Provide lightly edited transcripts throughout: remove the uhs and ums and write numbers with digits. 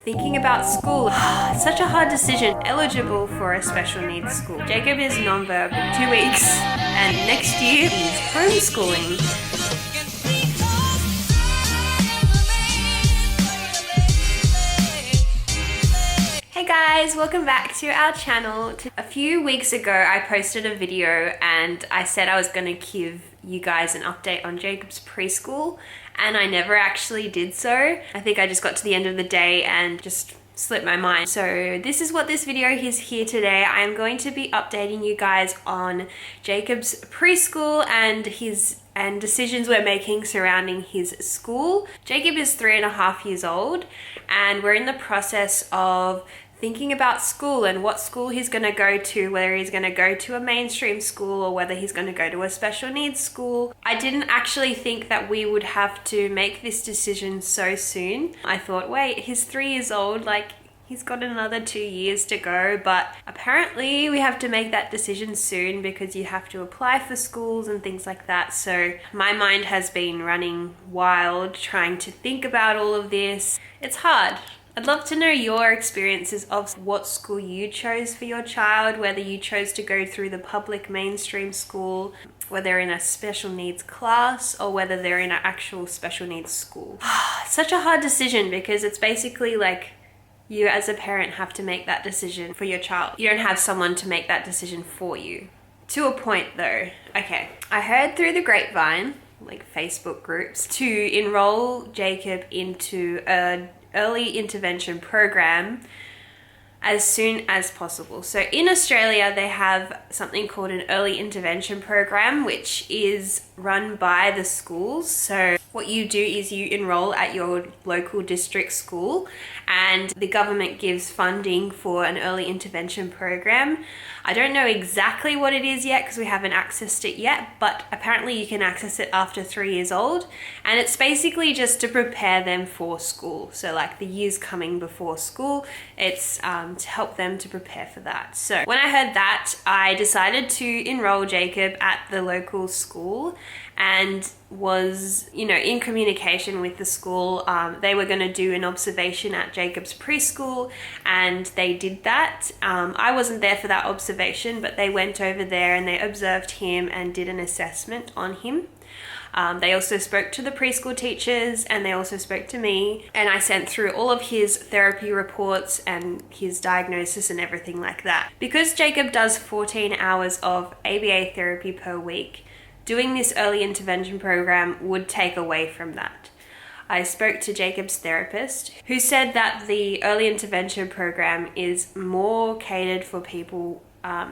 Thinking about school, it's such a hard decision. Eligible for a special needs school. Jacob is nonverbal, 2 weeks, and next year he's homeschooling. Hey guys, welcome back to our channel. A few weeks ago I posted a video and I said I was going to give you guys an update on Jacob's preschool, and I never actually did so. I think I just got to the end of the day and just slipped my mind. So this is what this video is here today. I am going to be updating you guys on Jacob's preschool and decisions we're making surrounding his school. Jacob is 3.5 years old and we're in the process of thinking about school and what school he's going to go to, whether he's going to go to a mainstream school or whether he's going to go to a special needs school. I didn't actually think that we would have to make this decision so soon. I thought, wait, he's 3 years old, like he's got another 2 years to go, but apparently we have to make that decision soon because you have to apply for schools and things like that. So my mind has been running wild trying to think about all of this. It's hard. I'd love to know your experiences of what school you chose for your child, whether you chose to go through the public mainstream school, whether they're in a special needs class, or whether they're in an actual special needs school. Such a hard decision because it's basically like you as a parent have to make that decision for your child. You don't have someone to make that decision for you. To a point though. Okay, I heard through the grapevine, like Facebook groups, to enroll Jacob into an early intervention program as soon as possible. So in Australia, they have something called an early intervention program, which is run by the schools. So what you do is you enroll at your local district school and the government gives funding for an early intervention program. I don't know exactly what it is yet because we haven't accessed it yet, but apparently you can access it after 3 years old. And it's basically just to prepare them for school. So like the years coming before school, it's to help them to prepare for that. So when I heard that, I decided to enroll Jacob at the local school and was, in communication with the school. They were going to do an observation at Jacob's preschool and they did that. I wasn't there for that observation, but they went over there and they observed him and did an assessment on him. They also spoke to the preschool teachers and they also spoke to me, and I sent through all of his therapy reports and his diagnosis and everything like that. Because Jacob does 14 hours of ABA therapy per week, doing this early intervention program would take away from that. I spoke to Jacob's therapist who said that the early intervention program is more catered for people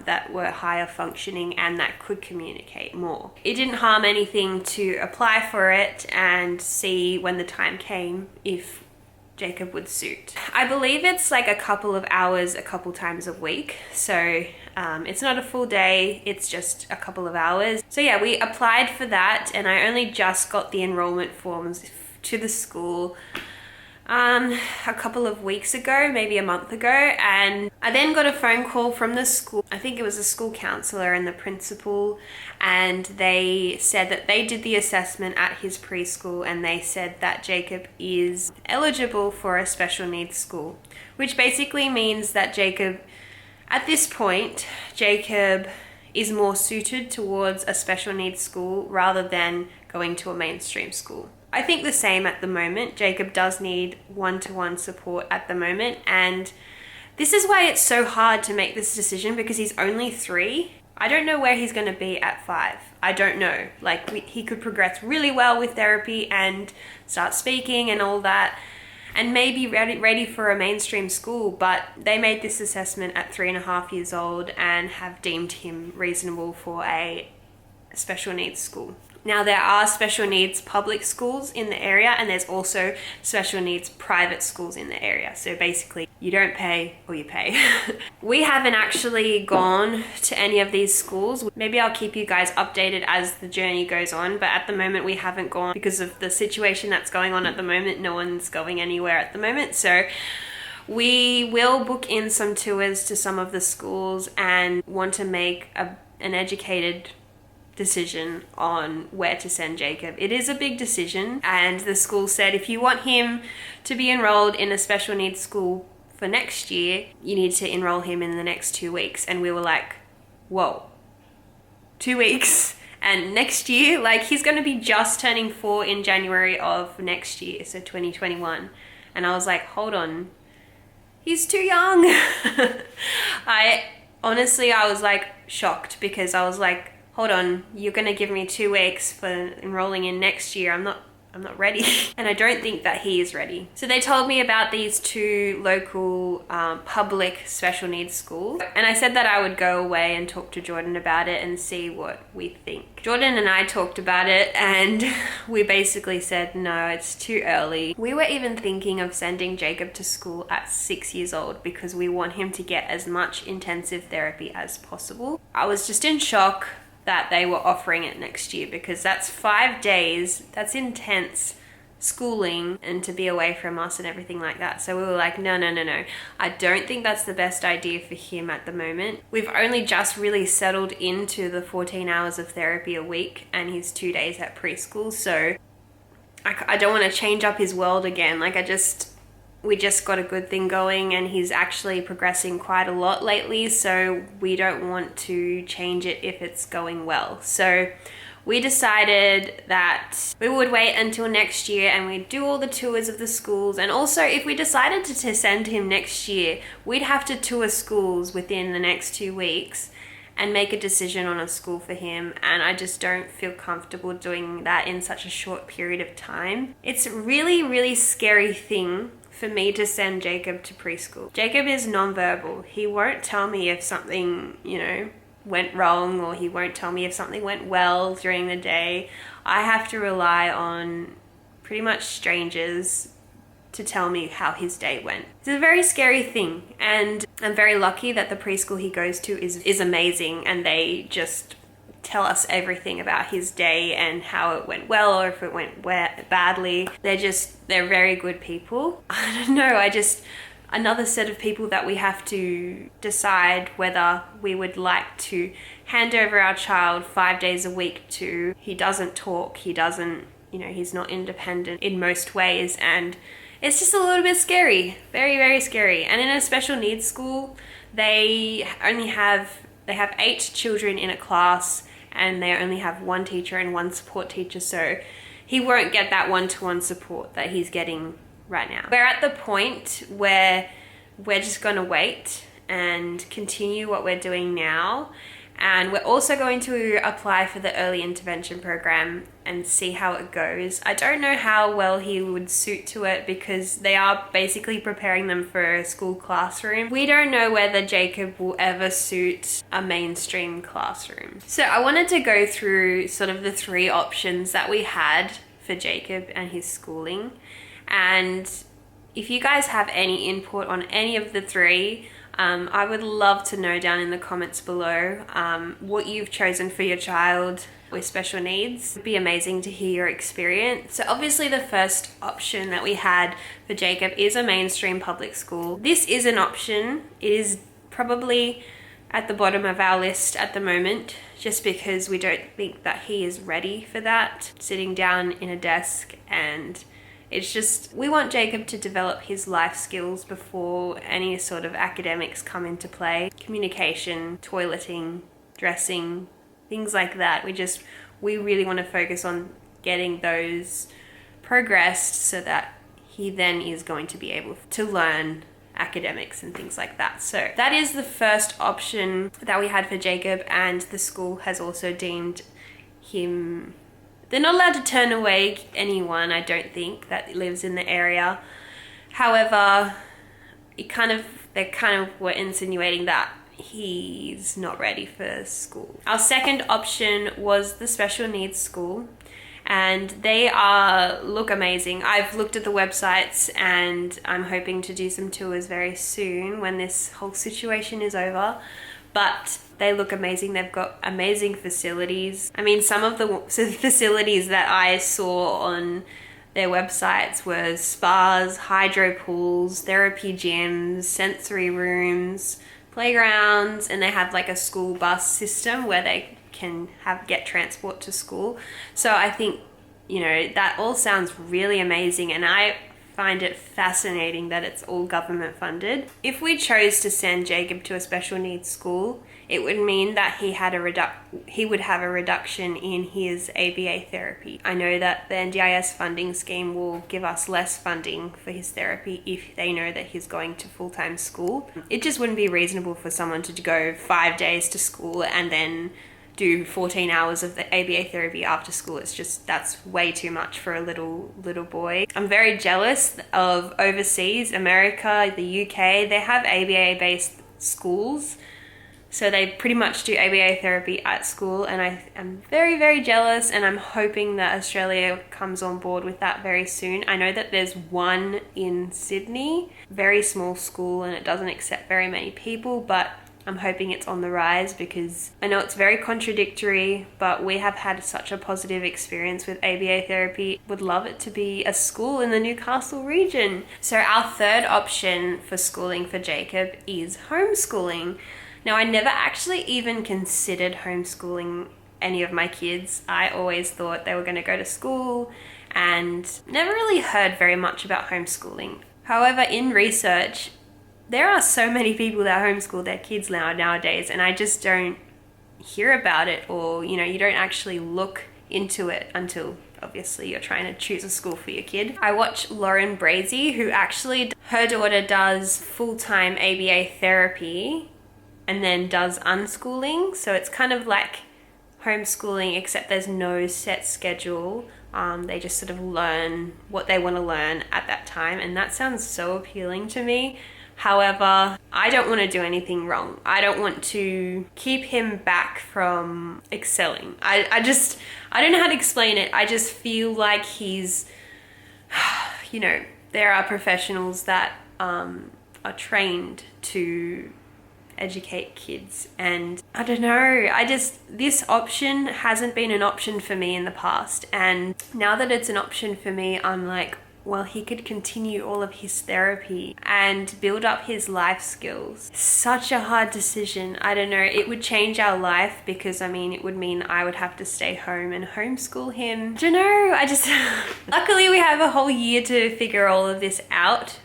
that were higher functioning and that could communicate more. It didn't harm anything to apply for it and see when the time came if Jacob would suit. I believe it's like a couple of hours a couple times a week. So it's not a full day, it's just a couple of hours. So yeah, we applied for that and I only just got the enrollment forms to the school a couple of weeks ago, maybe a month ago, and I then got a phone call from the school. I think it was the school counselor and the principal, and they said that they did the assessment at his preschool and they said that Jacob is eligible for a special needs school, which basically means that Jacob, at this point, Jacob is more suited towards a special needs school rather than going to a mainstream school. I think the same at the moment. Jacob does need one-to-one support at the moment, and this is why it's so hard to make this decision because he's only 3. I don't know where he's going to be at 5. I don't know. Like he could progress really well with therapy and start speaking and all that and maybe ready for a mainstream school, but they made this assessment at 3.5 years old and have deemed him reasonable for a special needs school. Now there are special needs public schools in the area and there's also special needs private schools in the area. So basically you don't pay or you pay. We haven't actually gone to any of these schools. Maybe I'll keep you guys updated as the journey goes on, but at the moment we haven't gone because of the situation that's going on at the moment. No one's going anywhere at the moment. So we will book in some tours to some of the schools and want to make an educated decision on where to send Jacob. It is a big decision, and the school said if you want him to be enrolled in a special needs school for next year, you need to enroll him in the next 2 weeks. And we were like, whoa, 2 weeks? And next year, like, he's going to be just turning 4 in January of next year, so 2021. And I was like, hold on, he's too young. I was like shocked, because I was like, hold on, you're going to give me 2 weeks for enrolling in next year. I'm not ready. And I don't think that he is ready. So they told me about these 2 local public special needs schools. And I said that I would go away and talk to Jordan about it and see what we think. Jordan and I talked about it, and we basically said, no, it's too early. We were even thinking of sending Jacob to school at 6 years old, because we want him to get as much intensive therapy as possible. I was just in shock that they were offering it next year, because that's 5 days, that's intense schooling, and to be away from us and everything like that. So we were like, no. I don't think that's the best idea for him at the moment. We've only just really settled into the 14 hours of therapy a week and his 2 days at preschool. So I don't want to change up his world again. Like, we just got a good thing going, and he's actually progressing quite a lot lately, so we don't want to change it if it's going well. So we decided that we would wait until next year and we'd do all the tours of the schools. And also, if we decided to send him next year, we'd have to tour schools within the next 2 weeks and make a decision on a school for him. And I just don't feel comfortable doing that in such a short period of time. It's a really, really scary thing for me to send Jacob to preschool. Jacob is nonverbal. He won't tell me if something, went wrong, or he won't tell me if something went well during the day. I have to rely on pretty much strangers to tell me how his day went. It's a very scary thing, and I'm very lucky that the preschool he goes to is amazing, and they just tell us everything about his day and how it went well, or if it went badly. They're very good people. I don't know, another set of people that we have to decide whether we would like to hand over our child 5 days a week to. He doesn't talk, he's not independent in most ways, and it's just a little bit scary, very, very scary. And in a special needs school, they have 8 children in a class, and they only have 1 teacher and 1 support teacher, so he won't get that one-to-one support that he's getting right now. We're at the point where we're just going to wait and continue what we're doing now, and we're also going to apply for the early intervention program and see how it goes. I don't know how well he would suit to it, because they are basically preparing them for a school classroom. We don't know whether Jacob will ever suit a mainstream classroom. So I wanted to go through sort of the 3 options that we had for Jacob and his schooling. And if you guys have any input on any of the 3, I would love to know down in the comments below what you've chosen for your child with special needs. It'd be amazing to hear your experience. So obviously the first option that we had for Jacob is a mainstream public school. This is an option. It is probably at the bottom of our list at the moment, just because we don't think that he is ready for that, sitting down in a desk. And it's just, we want Jacob to develop his life skills before any sort of academics come into play. Communication, toileting, dressing, things like that. We really want to focus on getting those progressed, so that he then is going to be able to learn academics and things like that. So that is the first option that we had for Jacob, and the school has also deemed him, they're not allowed to turn away anyone, I don't think, that lives in the area. However, they kind of were insinuating that he's not ready for school. Our second option was the special needs school, and they look amazing. I've looked at the websites, and I'm hoping to do some tours very soon when this whole situation is over. But they look amazing. They've got amazing facilities. I mean, some of the facilities that I saw on their websites were spas, hydro pools, therapy gyms, sensory rooms, playgrounds, and they have like a school bus system where they can get transport to school. So I think, you know, that all sounds really amazing, and I find it fascinating that it's all government funded. If we chose to send Jacob to a special needs school, it would mean that he would have a reduction in his ABA therapy. I know that the NDIS funding scheme will give us less funding for his therapy if they know that he's going to full-time school. It just wouldn't be reasonable for someone to go 5 days to school and then do 14 hours of the ABA therapy after school. It's just, that's way too much for a little boy. I'm very jealous of overseas, America, the UK. They have ABA based schools, so they pretty much do ABA therapy at school, and I am very, very jealous, and I'm hoping that Australia comes on board with that very soon. I know that there's one in Sydney, very small school, and it doesn't accept very many people, but I'm hoping it's on the rise, because I know it's very contradictory, but we have had such a positive experience with ABA therapy. Would love it to be a school in the Newcastle region. So our third option for schooling for Jacob is homeschooling. Now, I never actually even considered homeschooling any of my kids. I always thought they were going to go to school and never really heard very much about homeschooling. However, in research, there are so many people that homeschool their kids nowadays, and I just don't hear about it, or, you know, you don't actually look into it until obviously you're trying to choose a school for your kid. I watch Lauren Brazy, who actually, her daughter does full-time ABA therapy and then does unschooling. So it's kind of like homeschooling, except there's no set schedule. They just sort of learn what they want to learn at that time, and that sounds so appealing to me. However, I don't want to do anything wrong. I don't want to keep him back from excelling. I don't know how to explain it. I just feel like he's, you know, there are professionals that are trained to educate kids, and I don't know, this option hasn't been an option for me in the past, and now that it's an option for me, I'm like, well, he could continue all of his therapy and build up his life skills. Such a hard decision. I don't know, it would change our life, because I mean, it would mean I would have to stay home and homeschool him. I don't know, luckily we have a whole year to figure all of this out.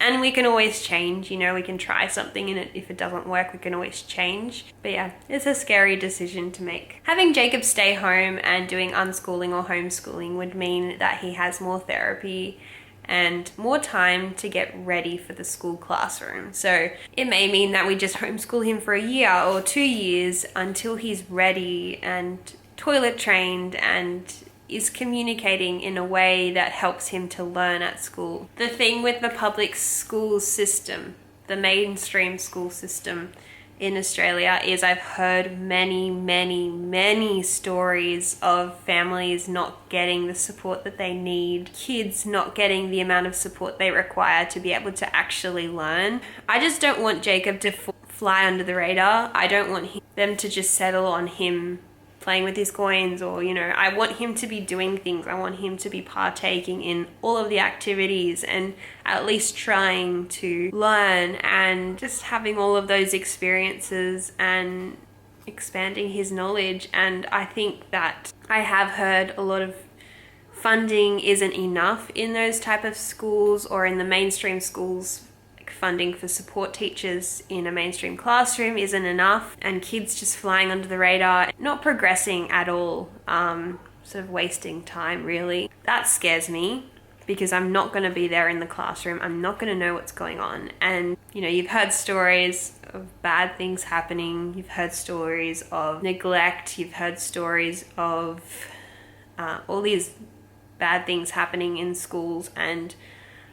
And we can always change, you know, we can try something and if it doesn't work, we can always change. But yeah, it's a scary decision to make. Having Jacob stay home and doing unschooling or homeschooling would mean that he has more therapy and more time to get ready for the school classroom. So it may mean that we just homeschool him for a year or 2 years until he's ready and toilet trained and is communicating in a way that helps him to learn at school. The thing with the public school system, the mainstream school system in Australia, is I've heard many, many, many stories of families not getting the support that they need, kids not getting the amount of support they require to be able to actually learn. I just don't want Jacob to fly under the radar. I don't want them to just settle on him playing with his coins, or, you know, I want him to be doing things. I want him to be partaking in all of the activities and at least trying to learn and just having all of those experiences and expanding his knowledge. And I think that I have heard a lot of funding isn't enough in those type of schools, or in the mainstream schools. Funding for support teachers in a mainstream classroom isn't enough, and kids just flying under the radar, not progressing at all, sort of wasting time really. That scares me, because I'm not going to be there in the classroom. I'm not going to know what's going on. And, you know, you've heard stories of bad things happening. You've heard stories of neglect. You've heard stories of all these bad things happening in schools, and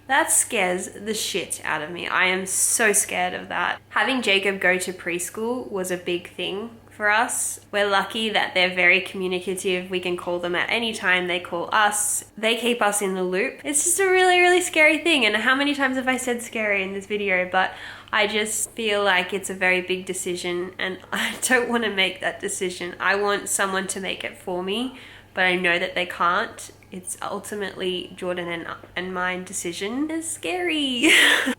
that scares the shit out of me. I am so scared of that. Having Jacob go to preschool was a big thing for us. We're lucky that they're very communicative. We can call them at any time. They call us. They keep us in the loop. It's just a really, really scary thing. And how many times have I said scary in this video? But I just feel like it's a very big decision, and I don't want to make that decision. I want someone to make it for me, but I know that they can't. It's ultimately Jordan and my decision. It's scary.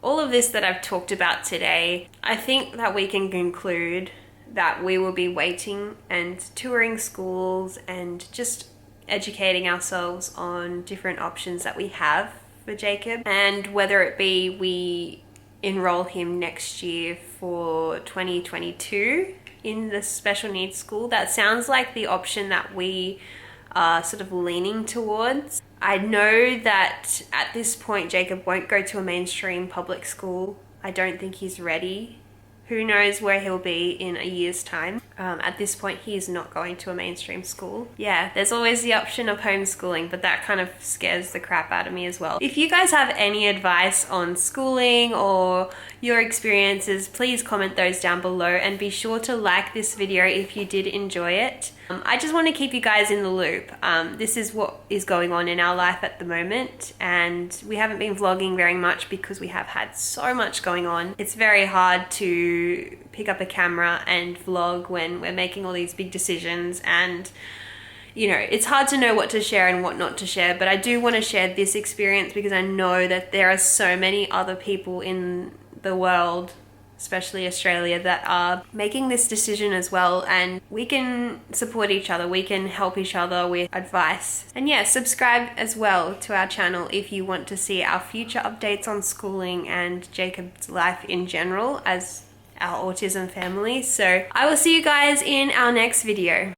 All of this that I've talked about today, I think that we can conclude that we will be waiting and touring schools and just educating ourselves on different options that we have for Jacob, and whether it be we enroll him next year for 2022 in the special needs school. That sounds like the option that we are sort of leaning towards. I know that at this point Jacob won't go to a mainstream public school. I don't think he's ready. Who knows where he'll be in a year's time. At this point, he's not going to a mainstream school. Yeah, there's always the option of homeschooling, but that kind of scares the crap out of me as well. If you guys have any advice on schooling or your experiences, please comment those down below, and be sure to like this video if you did enjoy it. I just want to keep you guys in the loop. This is what is going on in our life at the moment, and we haven't been vlogging very much because we have had so much going on. It's very hard to pick up a camera and vlog when we're making all these big decisions, and you know, it's hard to know what to share and what not to share, but I do want to share this experience because I know that there are so many other people in the world, especially Australia, that are making this decision as well, and we can support each other, we can help each other with advice. And yeah, subscribe as well to our channel if you want to see our future updates on schooling and Jacob's life in general as our autism family. So I will see you guys in our next video.